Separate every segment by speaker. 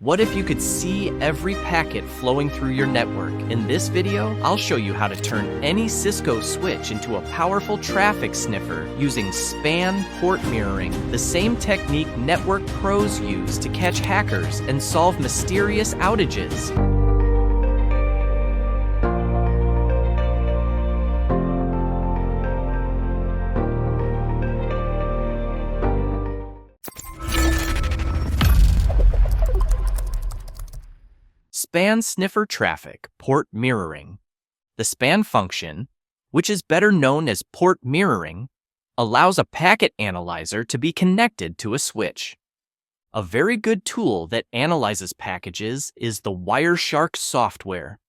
Speaker 1: What if you could see every packet flowing through your network? In this video, I'll show you how to turn any Cisco switch into a powerful traffic sniffer using span port mirroring, the same technique network pros use to catch hackers and solve mysterious outages. Span sniffer traffic port mirroring. The span function, which is better known as port mirroring, allows a packet analyzer to be connected to a switch. A very good tool that analyzes packages is the Wireshark software.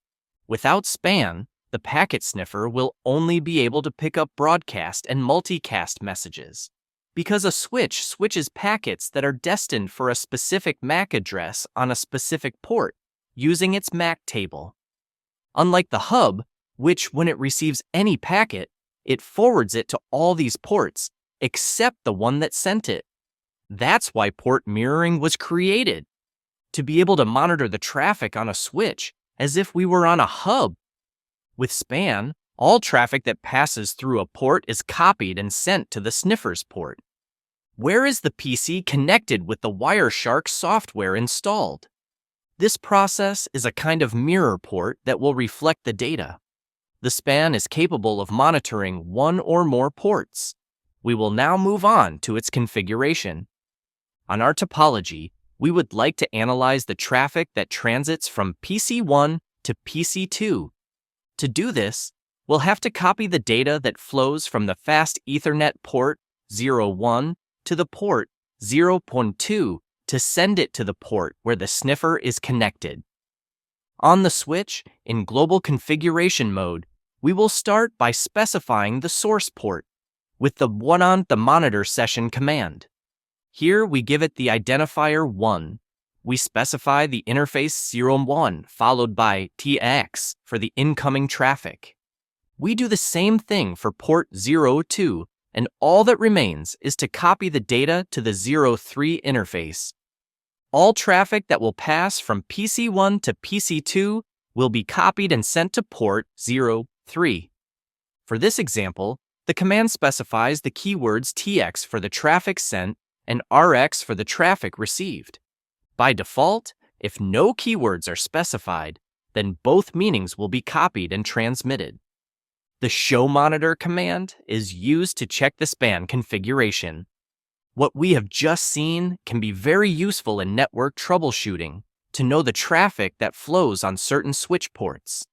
Speaker 1: Without span, the packet sniffer will only be able to pick up broadcast and multicast messages. Because a switch switches packets that are destined for a specific MAC address on a specific port, using its MAC table. Unlike the hub, which when it receives any packet, it forwards it to all these ports, except the one that sent it. That's why port mirroring was created, to be able to monitor the traffic on a switch as if we were on a hub. With span, all traffic that passes through a port is copied and sent to the sniffer's port. Where is the PC connected with the Wireshark software installed? This process is a kind of mirror port that will reflect the data. The span is capable of monitoring one or more ports. We will now move on to its configuration. On our topology, we would like to analyze the traffic that transits from PC1 to PC2. To do this, we'll have to copy the data that flows from the fast Ethernet port 01 to the port 0.2 to send it to the port where the sniffer is connected. On the switch, in global configuration mode, we will start by specifying the source port with the on the monitor session command. Here we give it the identifier 1. We specify the interface 01 followed by TX for the incoming traffic. We do the same thing for port 02, and all that remains is to copy the data to the 03 interface. All traffic that will pass from PC1 to PC2 will be copied and sent to port 03. For this example, the command specifies the keywords TX for the traffic sent and RX for the traffic received. By default, if no keywords are specified, then both meanings will be copied and transmitted. The show monitor command is used to check the span configuration. What we have just seen can be very useful in network troubleshooting to know the traffic that flows on certain switch ports.